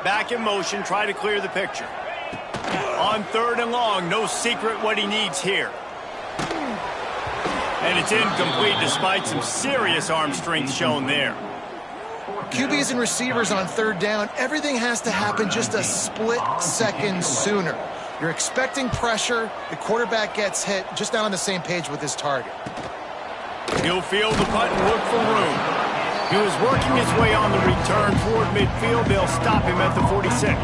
Back in motion, try to clear the picture. On 3rd and long, no secret what he needs here. And it's incomplete despite some serious arm strength shown there. QBs and receivers on 3rd down, everything has to happen just a split second sooner. You're expecting pressure, the quarterback gets hit, just not on the same page with his target. He'll field the punt and look for room. He was working his way on the return toward midfield. They'll stop him at the 46.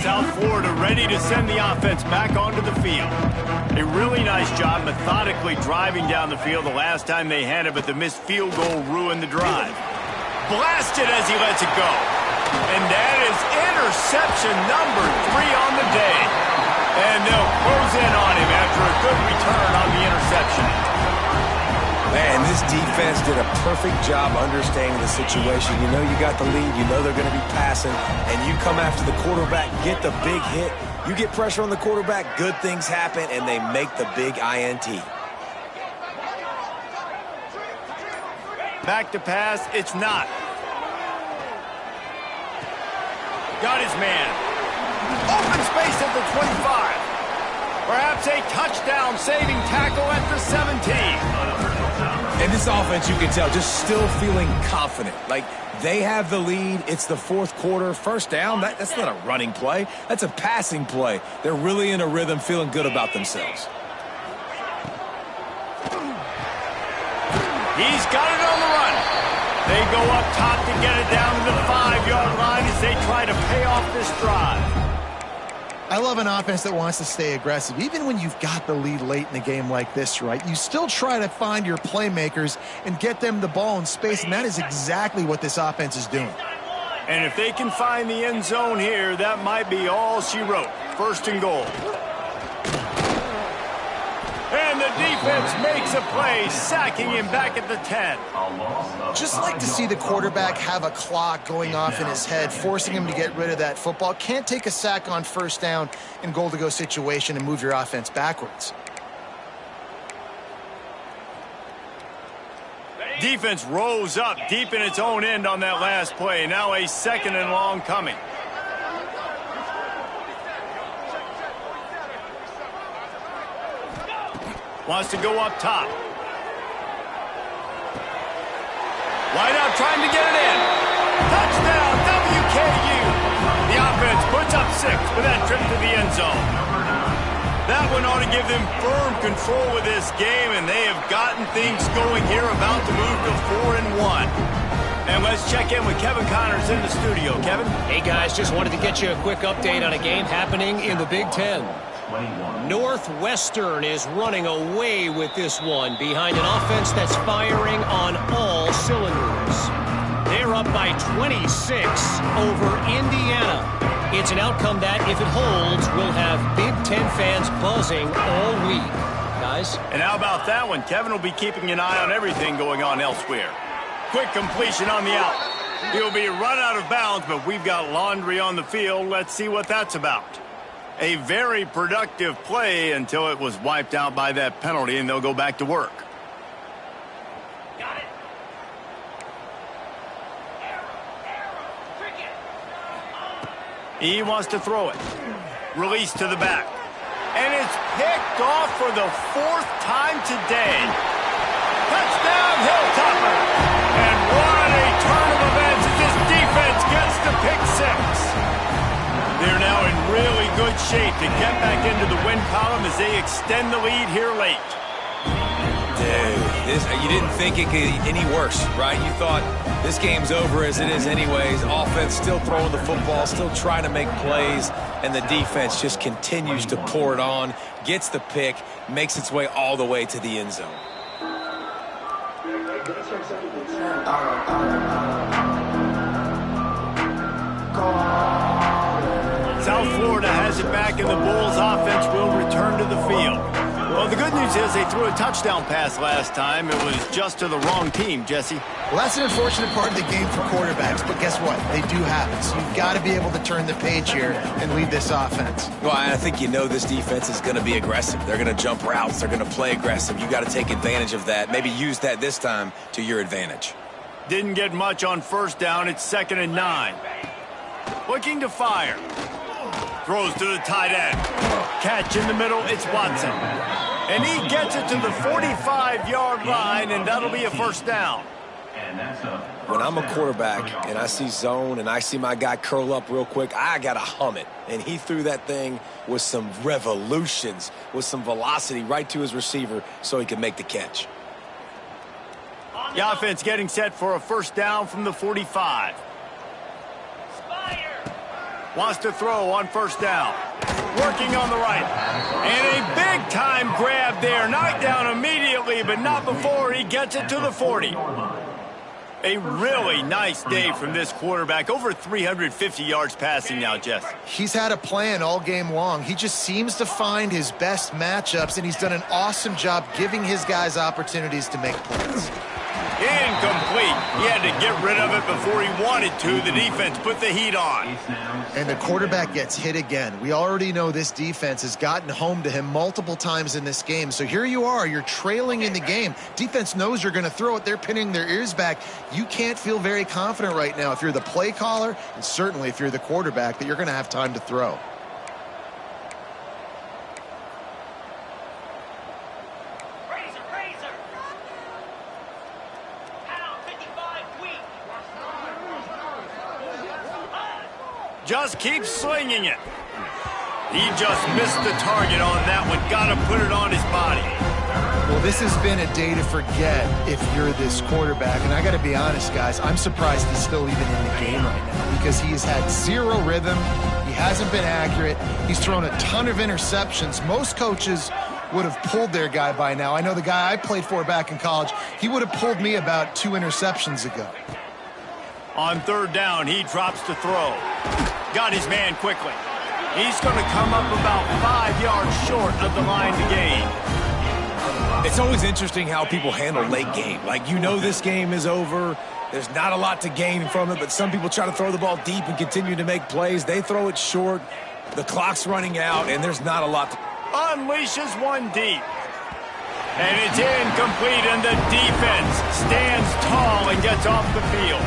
South Florida ready to send the offense back onto the field. A really nice job methodically driving down the field the last time they had it, but the missed field goal ruined the drive. Blasted as he lets it go. And that is interception number 3 on the day. And they'll close in on him after a good return on the interception. Man, this defense did a perfect job understanding the situation. You know you got the lead. You know they're going to be passing. And you come after the quarterback, get the big hit. You get pressure on the quarterback, good things happen, and they make the big INT. Back to pass, it's not. Got his man. Open space at the 25. Perhaps a touchdown-saving tackle at the 17. And this offense, you can tell, just still feeling confident. Like, they have the lead. It's the fourth quarter. First down, that's not a running play. That's a passing play. They're really in a rhythm, feeling good about themselves. He's got it on the run. They go up top to get it down to the 5-yard line as they try to pay off this drive. I love an offense that wants to stay aggressive. Even when you've got the lead late in the game like this, right, you still try to find your playmakers and get them the ball in space, and that is exactly what this offense is doing. And if they can find the end zone here, that might be all she wrote. First and goal. And the defense makes a play, sacking him back at the 10. Just like to see the quarterback have a clock going off in his head, forcing him to get rid of that football. Can't take a sack on first down in goal-to-go situation and move your offense backwards. Defense rose up deep in its own end on that last play. Now a second and long coming. Wants to go up top. Wide out trying to get it in. Touchdown, WKU. The offense puts up 6 with that trip to the end zone. That one ought to give them firm control of this game, and they have gotten things going here, about to move to 4-1. And let's check in with Kevin Connors in the studio. Kevin? Hey, guys, just wanted to get you a quick update on a game happening in the Big Ten. Northwestern is running away with this one behind an offense that's firing on all cylinders. They're up by 26 over Indiana. It's an outcome that, if it holds, will have Big Ten fans buzzing all week. Guys? And how about that one? Kevin will be keeping an eye on everything going on elsewhere. Quick completion on the out. He'll be run out of bounds, but we've got laundry on the field. Let's see what that's about. A very productive play until it was wiped out by that penalty, and they'll go back to work. Got it. He wants to throw it. Release to the back. And it's picked off for the 4th time today. Touchdown, Hilltopper. And what a turn of events as this defense gets the pick 6. They're now in really good shape to get back into the win column as they extend the lead here late. Dude, you didn't think it could get any worse, right? You thought this game's over as it is anyways. Offense still throwing the football, still trying to make plays, and the defense just continues to pour it on, gets the pick, makes its way all the way to the end zone. South Florida has it back, and the Bulls offense will return to the field. Well, the good news is they threw a touchdown pass last time. It was just to the wrong team, Jesse. Well, that's an unfortunate part of the game for quarterbacks, but guess what? They do have it. So you've got to be able to turn the page here and lead this offense. Well, I think you know this defense is going to be aggressive. They're going to jump routes. They're going to play aggressive. You got to take advantage of that. Maybe use that this time to your advantage. Didn't get much on first down. It's 2nd and 9. Looking to fire. Throws to the tight end. Catch in the middle, it's Watson. And he gets it to the 45-yard line, and that'll be a first down. When I'm a quarterback and I see zone and I see my guy curl up real quick, I got to hum it. And he threw that thing with some revolutions, with some velocity right to his receiver so he could make the catch. The offense getting set for a first down from the 45. Wants to throw on first down. Working on the right. And a big-time grab there. Knocked down immediately, but not before he gets it to the 40. A really nice day from this quarterback. Over 350 yards passing now, Jess. He's had a plan all game long. He just seems to find his best matchups, and he's done an awesome job giving his guys opportunities to make plays. Incomplete. He had to get rid of it before he wanted to. The defense put the heat on. And the quarterback gets hit again. We already know this defense has gotten home to him multiple times in this game. So here you are. You're trailing in the game. Defense knows you're going to throw it. They're pinning their ears back. You can't feel very confident right now if you're the play caller, and certainly if you're the quarterback, that you're going to have time to throw. Just keep slinging it. He just missed the target on that one. Got to put it on his body. Well, this has been a day to forget if you're this quarterback. And I got to be honest, guys, I'm surprised he's still even in the game right now because he has had zero rhythm. He hasn't been accurate. He's thrown a ton of interceptions. Most coaches would have pulled their guy by now. I know the guy I played for back in college, he would have pulled me about 2 interceptions ago. On third down, he drops to throw. Got his man quickly. He's going to come up about 5 yards short of the line to gain. It's always interesting how people handle late game. Like, you know this game is over. There's not a lot to gain from it, but some people try to throw the ball deep and continue to make plays. They throw it short. The clock's running out, and there's not a lot to... Unleashes one deep. And it's incomplete, and the defense stands tall and gets off the field.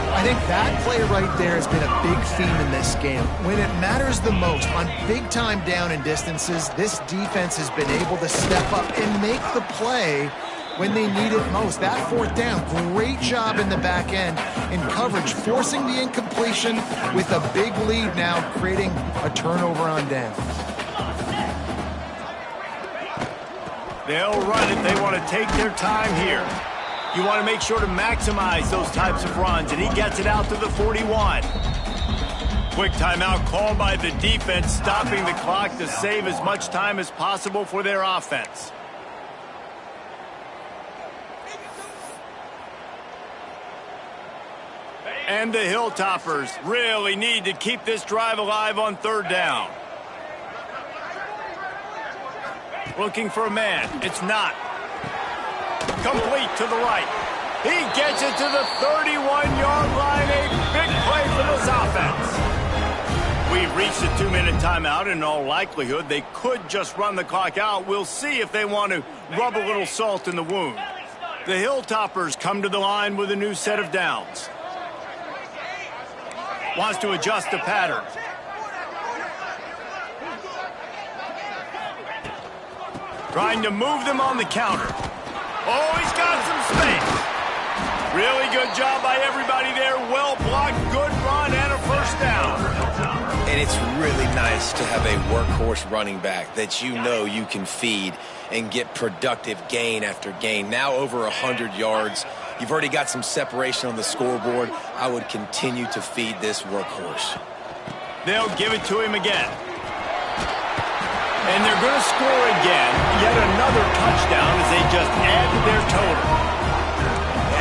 I think that play right there has been a big theme in this game. When it matters the most, on big-time down and distances, this defense has been able to step up and make the play when they need it most. That fourth down, great job in the back end in coverage, forcing the incompletion with a big lead now, creating a turnover on downs. They'll run it. They want to take their time here. You want to make sure to maximize those types of runs, and he gets it out to the 41. Quick timeout called by the defense, stopping the clock to save as much time as possible for their offense. And the Hilltoppers really need to keep this drive alive on third down. Looking for a man. It's not. Complete to the right. He gets it to the 31-yard line. A big play for this offense. We've reached the 2-minute timeout. In all likelihood, they could just run the clock out. We'll see if they want to rub a little salt in the wound. The Hilltoppers come to the line with a new set of downs. Wants to adjust the pattern. Trying to move them on the counter. Oh, he's got some space. Really good job by everybody there. Well blocked, good run, and a first down. And it's really nice to have a workhorse running back that you know you can feed and get productive gain after gain. Now over 100 yards. You've already got some separation on the scoreboard. I would continue to feed this workhorse. They'll give it to him again. And they're going to score again. Yet another touchdown as they just add to their total.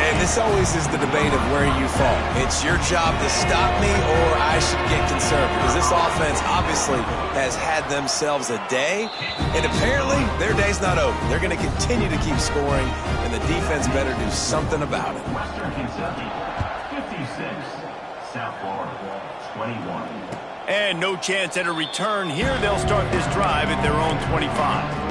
And this always is the debate of where you fall. It's your job to stop me or I should get conservative. Because this offense obviously has had themselves a day. And apparently their day's not over. They're going to continue to keep scoring. And the defense better do something about it. Western Kentucky, 56. South Florida, 21. And no chance at a return here. They'll start this drive at their own 25.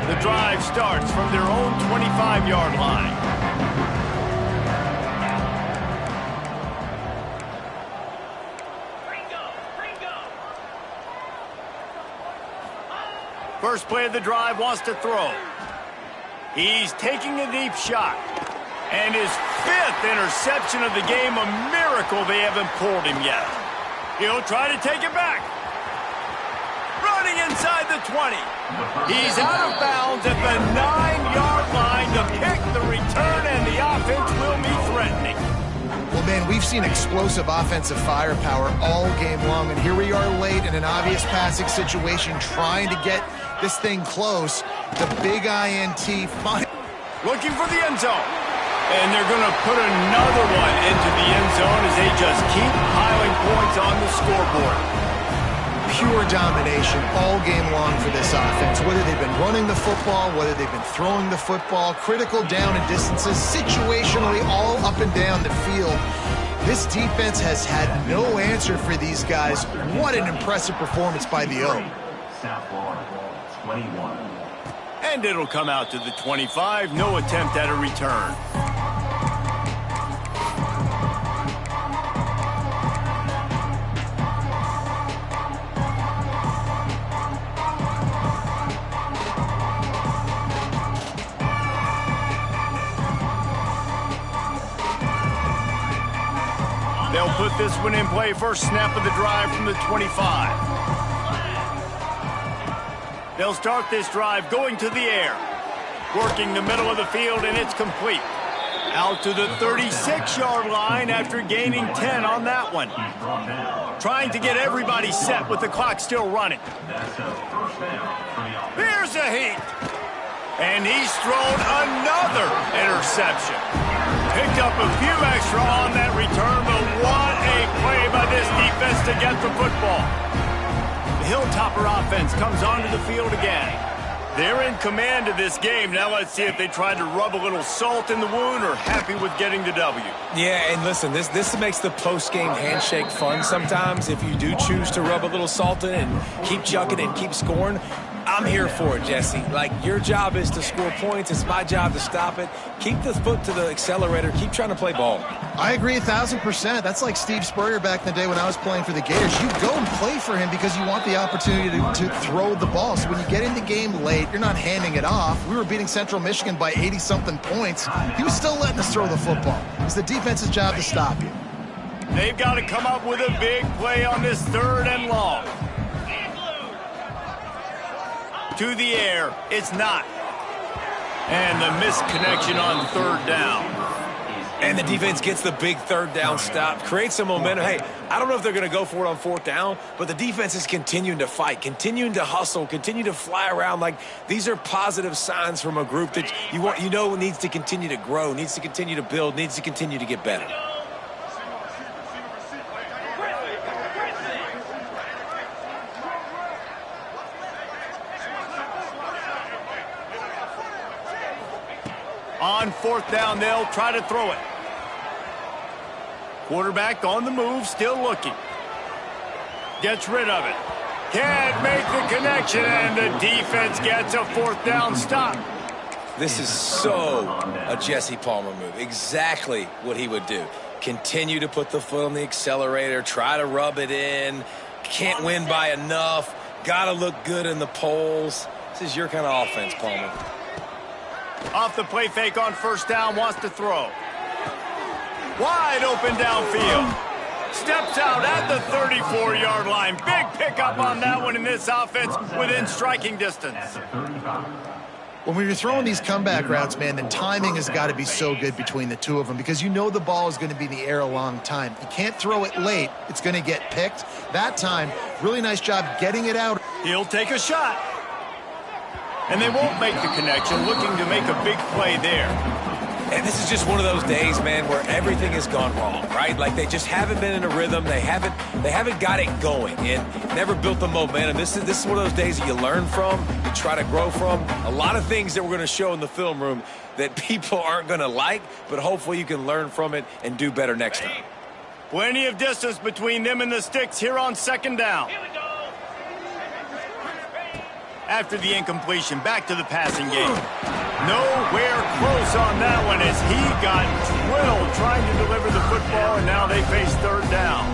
The drive starts from their own 25-yard line. First play of the drive, wants to throw. He's taking a deep shot. And his 5th interception of the game, a miracle they haven't pulled him yet. He'll try to take it back. Running inside the 20. He's out of bounds at the 9-yard line to pick the return, and the offense will be threatening. Well, man, we've seen explosive offensive firepower all game long, and here we are late in an obvious passing situation trying to get this thing close. The big INT. Looking for the end zone. And they're going to put another one into the end zone as they just keep piling points on the scoreboard. Pure domination all game long for this offense. Whether they've been running the football, whether they've been throwing the football, critical down and distances, situationally all up and down the field. This defense has had no answer for these guys. What an impressive performance by the O. South Florida, 21. And it'll come out to the 25. No attempt at a return. this one in play. First snap of the drive from the 25. They'll start this drive going to the air. Working the middle of the field, and it's complete. Out to the 36-yard line after gaining 10 on that one. Trying to get everybody set with the clock still running. Here's a heat. And he's thrown another interception. Picked up a few extra on that return, but what a play by this defense to get the football. The Hilltopper offense comes onto the field again. They're in command of this game. Now let's see if they try to rub a little salt in the wound or happy with getting the W. Yeah, and listen, this makes the post-game handshake fun sometimes. If you do choose to rub a little salt in and keep chucking and keep scoring, I'm here for it, Jesse. Like, your job is to score points. It's my job to stop it. Keep the foot to the accelerator. Keep trying to play ball. I agree 1,000%. That's like Steve Spurrier back in the day when I was playing for the Gators. You go and play for him because you want the opportunity to throw the ball. So when you get in the game late, you're not handing it off. We were beating Central Michigan by 80-something points. He was still letting us throw the football. It's the defense's job to stop you. They've got to come up with a big play on this 3rd and long. To the air, it's not. And the missed connection on 3rd down. And the defense gets the big 3rd down stop, creates some momentum. Hey, I don't know if they're going to go for it on 4th down, but the defense is continuing to fight, continuing to hustle, continue to fly around. Like, these are positive signs from a group that you know needs to continue to grow, needs to continue to build, needs to continue to get better. On 4th down, they'll try to throw it. Quarterback on the move, still looking. Gets rid of it. Can't make the connection, and the defense gets a 4th down stop. This is so a Jesse Palmer move. Exactly what he would do. Continue to put the foot on the accelerator, try to rub it in. Can't win by enough. Got to look good in the polls. This is your kind of offense, Palmer. Off the play fake on 1st down, wants to throw. Wide open downfield. Steps out at the 34-yard line. Big pickup on that one in this offense within striking distance. When you're throwing these comeback routes, man, the timing has got to be so good between the two of them because you know the ball is going to be in the air a long time. You can't throw it late. It's going to get picked. That time, really nice job getting it out. He'll take a shot. And they won't make the connection, looking to make a big play there. And this is just one of those days, man, where everything has gone wrong, right? Like, they just haven't been in a rhythm. They haven't got it going and never built the momentum. This is one of those days that you learn from, you try to grow from. A lot of things that we're going to show in the film room that people aren't going to like, but hopefully you can learn from it and do better next time. Plenty of distance between them and the sticks here on 2nd down. After the incompletion, back to the passing game. Nowhere close on that one as he got drilled trying to deliver the football, and now they face 3rd down.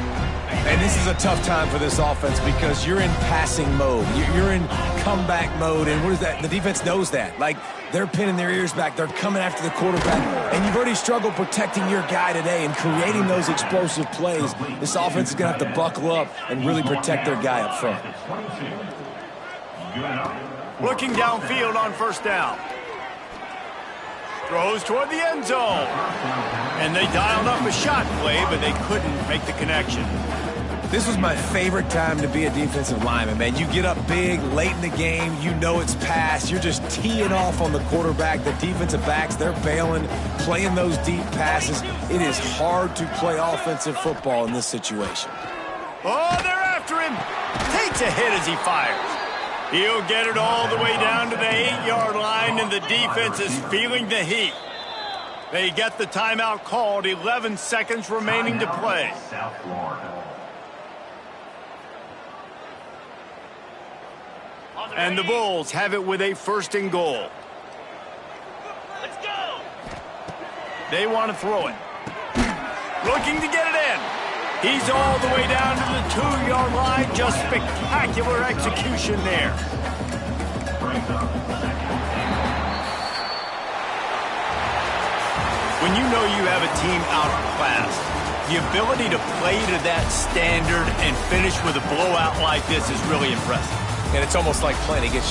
And this is a tough time for this offense because you're in passing mode. You're in comeback mode, and what is that? The defense knows that. Like, they're pinning their ears back. They're coming after the quarterback, and you've already struggled protecting your guy today and creating those explosive plays. This offense is going to have to buckle up and really protect their guy up front. Looking downfield on 1st down. Throws toward the end zone. And they dialed up a shot play, but they couldn't make the connection. This was my favorite time to be a defensive lineman, man. You get up big, late in the game, you know it's past. You're just teeing off on the quarterback. The defensive backs, they're bailing, playing those deep passes. It is hard to play offensive football in this situation. Oh, they're after him. Takes a hit as he fires. He'll get it all the way down to the 8-yard line, and the defense is feeling the heat. They get the timeout called, 11 seconds remaining to play. And the Bulls have it with a 1st and goal. Let's go. They want to throw it. Looking to get it in. He's all the way down to the 2-yard line. Just spectacular execution there. When you know you have a team outclassed, The ability to play to that standard and finish with a blowout like this is really impressive. And it's almost like playing against